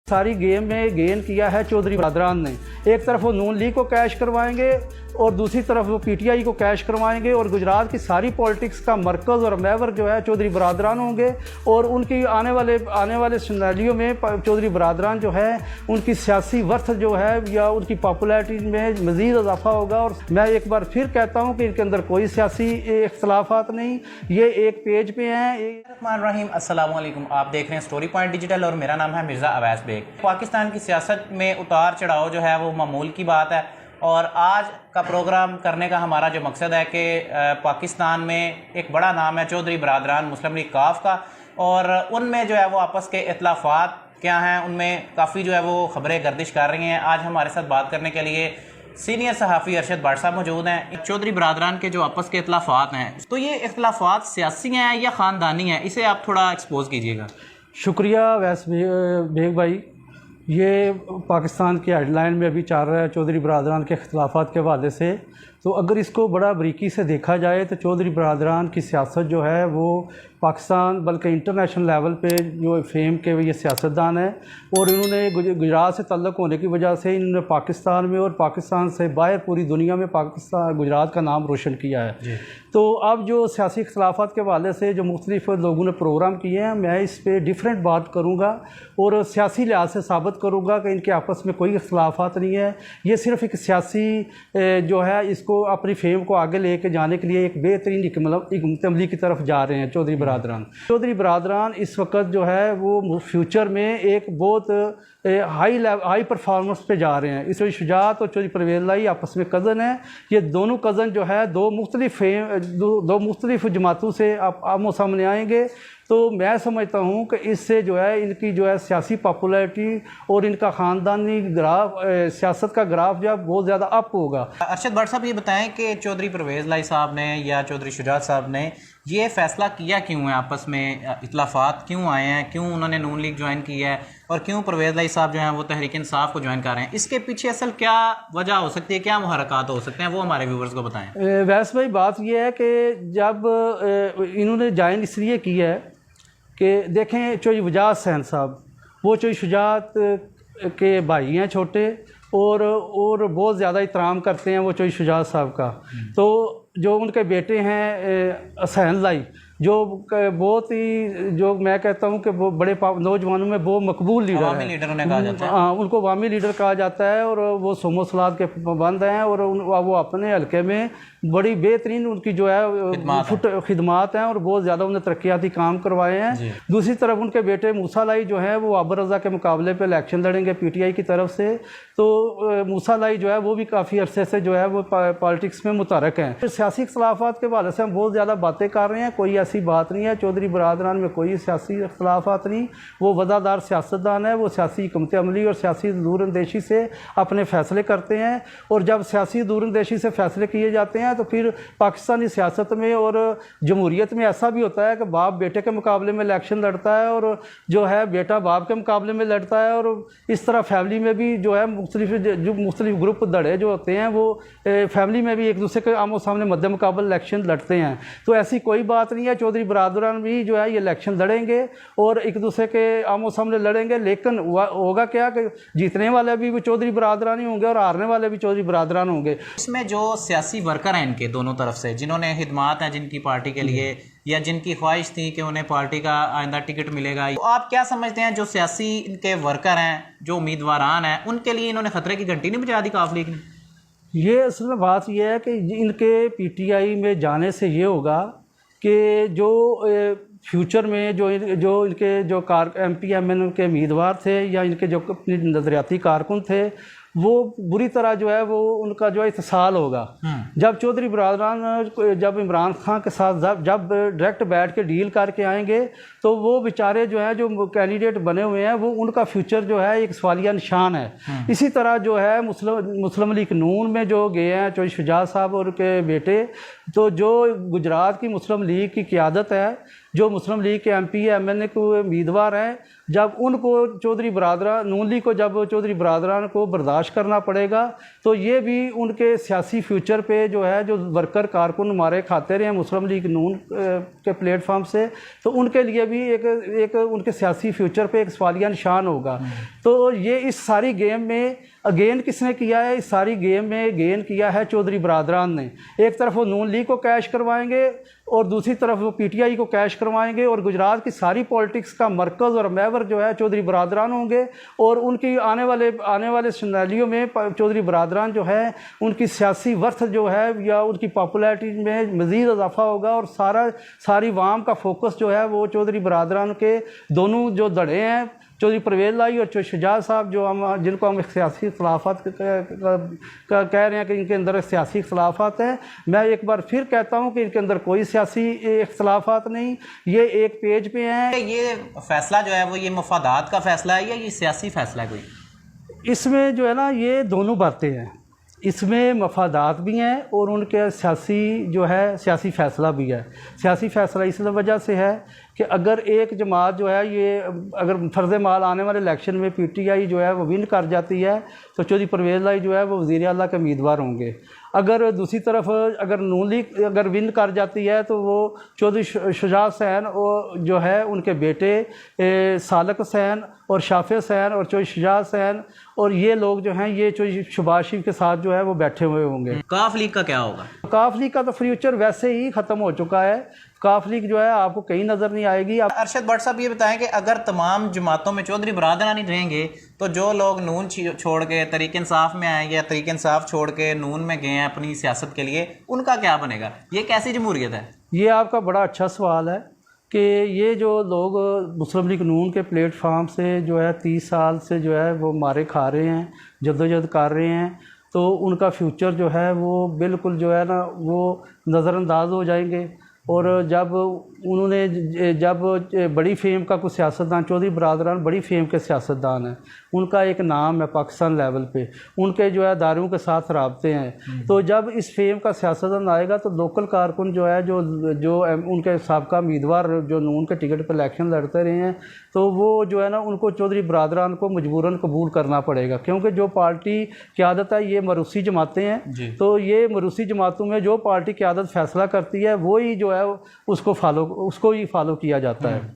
सारी गेम में गेन किया है चौधरी बरादरान ने। एक तरफ वो नून लीग को कैश करवाएंगे और दूसरी तरफ वो पीटीआई को कैश करवाएंगे और गुजरात की सारी पॉलिटिक्स का मरकज़ और महवर जो है चौधरी बरादरान होंगे और उनकी आने वाले सिनेरियो में चौधरी बरादरान जो है उनकी सियासी वर्थ जो है या उनकी पॉपुलैरिटी में मज़ीद इजाफा होगा। और मैं एक बार फिर कहता हूँ कि इनके अंदर कोई सियासी इख्तलाफात नहीं, ये एक पेज पे हैं। अस्सलाम वालेकुम, आप देख रहे हैं स्टोरी पॉइंट डिजिटल और मेरा नाम है मिर्ज़ा अवैस बेग। पाकिस्तान की सियासत में उतार चढ़ाव जो है वो मामूल की बात है और आज का प्रोग्राम करने का हमारा जो मकसद है कि पाकिस्तान में एक बड़ा नाम है चौधरी बरादरान मुस्लिम लीग काफ का और उनमें जो है वो आपस के इख्तलाफात क्या हैं, उनमें काफ़ी जो है वो ख़बरें गर्दिश कर रही हैं। आज हमारे साथ बात करने के लिए सीनियर सहाफ़ी अरशद भट्ट साहब मौजूद हैं। चौधरी बरादरान के जो आपस के इख्तलाफात हैं, तो ये इख्तलाफात सियासी हैं या ख़ानदानी हैं, इसे आप थोड़ा एक्सपोज कीजिएगा। शुक्रिया वैस बेग भाई। ये पाकिस्तान की हेडलाइन में अभी चल रहा है चौधरी बरादरान के इख्तलाफात के हवाले से। तो अगर इसको बड़ा बारीकी से देखा जाए तो चौधरी बरादरान की सियासत जो है वो पाकिस्तान बल्कि इंटरनेशनल लेवल पे जो फेम के ये सियासतदान है और इन्होंने गुजरात से तल्लुक़ होने की वजह से इन्होंने पाकिस्तान में और पाकिस्तान से बाहर पूरी दुनिया में पाकिस्तान गुजरात का नाम रोशन किया है। तो अब जो सियासी इख्तलाफात के हवाले से जो मुख्तलिफ लोगों ने प्रोग्राम किए हैं, मैं इस पर डिफरेंट बात करूँगा और सियासी लिहाज से साबित करूँगा कि इनके आपस में कोई इख्तलाफात नहीं है। ये सिर्फ़ एक सियासी जो है इसको अपनी फेम को आगे लेके जाने के लिए एक बेहतरीन हिकमत अमली की तरफ जा रहे हैं चौधरी बरादरान इस वक्त जो है वो फ्यूचर में एक बहुत हाई परफॉर्मेंस पे जा रहे हैं। चौधरी शुजात और चौधरी परवेज़ लाई आपस में कज़न हैं। ये दोनों कज़न जो है दो मुख्तलिफ जमातों से आमो सामने आएंगे। तो मैं समझता हूँ कि इससे जो है इनकी जो है सियासी पॉपुलैरिटी और इनका ख़ानदानी ग्राफ सियासत का ग्राफ जो है बहुत ज़्यादा अप होगा। अरशद भट्ट साहब ये बताएं कि चौधरी परवेज़ लाई साहब ने या चौधरी शुजात साहब ने ये फ़ैसला किया क्यों है, आपस में इख्तलाफात क्यों आए हैं, क्यों उन्होंने नून लीग ज्वाइन की है और क्यों परवेज़ लाई साहब जो हैं वो तहरीक इंसाफ को ज्वाइन कर रहे हैं? इसके पीछे असल क्या वजह हो सकती है, क्या मुहरकात हो सकते हैं, वो हमारे व्यूवर्स को बताएं। वैसे भाई बात यह है कि जब इन्होंने ज्वाइन इसलिए की है कि देखें चौधरी वजात हुसैन साहब वो चौधरी शुजात के भाई हैं छोटे और बहुत ज़्यादा एहतराम करते हैं वो चौधरी शुजात साहब का। तो जो उनके बेटे हैं हुसैन लाई जो बहुत ही जो मैं कहता हूँ कि वो बड़े नौजवानों में वो मकबूल लीडर उन्हें कहा जाता है। हाँ, उनको अवामी लीडर कहा जाता है और वो सोमो सलाद के पाबंद हैं और वो अपने हल्के में बड़ी बेहतरीन उनकी जो है खिदमात हैं और बहुत ज़्यादा उन्हें तरक्याती काम करवाए हैं। दूसरी तरफ उनके बेटे मूसा लाई जो है वो आबर रज़ा के मुकाबले पे इलेक्शन लड़ेंगे पीटीआई की तरफ से। तो मूसा लाई जो है वो भी काफ़ी अरसे से जो है वो पॉलिटिक्स में मुतहरक हैं। सियासी इख्तलाफात के हवाले से हम बहुत ज़्यादा बातें कर रहे हैं, कोई ऐसी बात नहीं है। चौधरी बरादरान में कोई सियासी इख्तलाफात नहीं, वो वज़ादार सियासतदान है। वो सियासी हिकमत अमली और सियासी दूरअंदेशी से अपने फ़ैसले करते हैं और जब सियासी दूरअंदेशी से फ़ैसले किए जाते हैं तो फिर पाकिस्तानी सियासत में और जमहूरियत में ऐसा भी होता है कि बाप बेटे के मुकाबले में इलेक्शन लड़ता है और जो है बेटा बाप के मुकाबले में लड़ता है और इस तरह फैमिली में भी जो है मुख्तलिफ ग्रुप दड़े जो होते हैं वो फैमिली में भी एक दूसरे के आमो सामने मद्दे मुकाबले इलेक्शन लड़ते हैं। तो ऐसी कोई बात नहीं है। चौधरी बरादरान भी जो है ये इलेक्शन लड़ेंगे और एक दूसरे के आमो सामने लड़ेंगे, लेकिन होगा क्या कि जीतने वाले भी चौधरी बरादरान ही होंगे और हारने वाले भी चौधरी बरादरान होंगे। इसमें जो सियासी वर्कर हैं इनके दोनों तरफ से जिन्होंने खिदमात हैं जिनकी पार्टी के लिए या जिनकी ख्वाहिश थी कि उन्हें पार्टी का आइंदा टिकट मिलेगा, तो आप क्या समझते हैं जो सियासी इनके वर्कर हैं जो उम्मीदवारान हैं उनके लिए इन्होंने खतरे की घंटी नहीं बजा दी काफ लीग ने? ये असल में बात यह है कि इनके पीटीआई में जाने से ये होगा कि जो फ्यूचर में जो इनके जो MPMN के उम्मीदवार थे या इनके जो अपनी नज़रियाती कारकुन थे वो बुरी तरह जो है वो उनका जो है इत्साल होगा। जब चौधरी बरादरान जब इमरान खान के साथ जब डायरेक्ट बैठ के डील करके आएंगे तो वो बेचारे जो है जो कैंडिडेट बने हुए हैं वो उनका फ्यूचर जो है एक सवालिया निशान है। इसी तरह जो है मुस्लिम लीग नून में जो गए हैं चौधरी शुजात साहब और के बेटे, तो जो गुजरात की मुस्लिम लीग की क़यादत है जो मुस्लिम लीग के MP MNA को उम्मीदवार हैं, जब उनको चौधरी बरादरान नून लीग को जब चौधरी बरादरान को बर्दाश्त करना पड़ेगा, तो ये भी उनके सियासी फ्यूचर पे जो है, जो वर्कर कारकुन हमारे खाते रहे हैं मुस्लिम लीग नून के प्लेटफॉर्म से, तो उनके लिए भी एक उनके सियासी फ्यूचर पे एक सवालिया निशान होगा। तो ये इस सारी गेम में अगेन किसने किया है? इस सारी गेम में गेन किया है चौधरी बरादरान ने। एक तरफ वो नून लीग को कैश करवाएंगे और दूसरी तरफ वो PTI को कैश करवाएंगे, और गुजरात की सारी पॉलिटिक्स का मरकज़ और महवर जो है चौधरी बरादरान होंगे, और उनकी आने वाले सिनेरियो में चौधरी बरादरान जो है उनकी सियासी वर्थ जो है या उनकी पॉपुलैरिटी में मज़ीद इजाफा होगा, और सारी वाम का फोकस जो है वो चौधरी बरादरान के दोनों जो धड़े हैं, चौधरी परवेज़ लाई और चौधरी शुजात साहब, जिनको हम सियासी इख्तलाफात कह रहे हैं कि इनके अंदर सियासी इख्तलाफात हैं। मैं एक बार फिर कहता हूं कि इनके अंदर कोई सियासी इख्तलाफात नहीं, ये एक पेज पे हैं। ये फैसला जो है वो ये मफादात का फैसला है या ये सियासी फैसला है कोई? इसमें जो है ना, ये दोनों बातें हैं। इसमें मफादात भी हैं और उनके सियासी फ़ैसला भी है। सियासी फ़ैसला इस वजह से है कि अगर एक जमात जो है, ये अगर फर्ज़ माल आने वाले इलेक्शन में PTI जो है वो विन कर जाती है, तो चौधरी परवेज़ लाई जो है वो वज़ीर आला के उम्मीदवार होंगे। अगर दूसरी तरफ अगर नून लीग अगर विन कर जाती है, तो वो चौधरी शुजात हुसैन और जो है उनके बेटे सालक हुसैन और शाफे हुसैन और चौधरी शुजात हुसैन और ये लोग जो हैं, ये चौधरी शहबाज शरीफ के साथ जो है वो बैठे हुए होंगे। काफ लीग का क्या होगा? काफ लीग का तो फ्यूचर वैसे ही ख़त्म हो चुका है। काफ लीग जो है आपको कहीं नज़र नहीं आएगी। अरशद भट्ट साहब ये बताएं कि अगर तमाम जमातों में चौधरी बरादरान ही रहेंगे, तो जो लोग नून छोड़ के तहरीक इंसाफ में आए या तहरीक इंसाफ छोड़ के नून में गए हैं अपनी सियासत के लिए, उनका क्या बनेगा? ये कैसी जमहूरियत है? ये आपका बड़ा अच्छा सवाल है कि ये जो लोग मुस्लिम लीग नून के प्लेटफार्म से जो है 30 साल से जो है वो मारे खा रहे हैं, जद्दोजहद कर रहे हैं, तो उनका फ्यूचर जो है वो बिल्कुल जो है ना वो नज़रअंदाज हो जाएंगे। और जब बड़ी फेम का कोई सियासतदान, चौधरी बरादरान बड़ी फेम के सियासतदान हैं, उनका एक नाम है पाकिस्तान लेवल पे, उनके जो है दारों के साथ राब्ते हैं, तो जब इस फेम का सियासतदान आएगा तो लोकल कारकुन जो है जो उनके साबका उम्मीदवार जो नून के टिकट पर इलेक्शन लड़ते रहे हैं, तो वो जो है ना उनको चौधरी बरादरान को मजबूरन कबूल करना पड़ेगा, क्योंकि जो पार्टी क़यादत है ये मरूसी जमातें हैं। तो ये मरूसी जमातों में जो पार्टी क़यादत फैसला करती है वही जो है उसको ही फॉलो किया जाता है।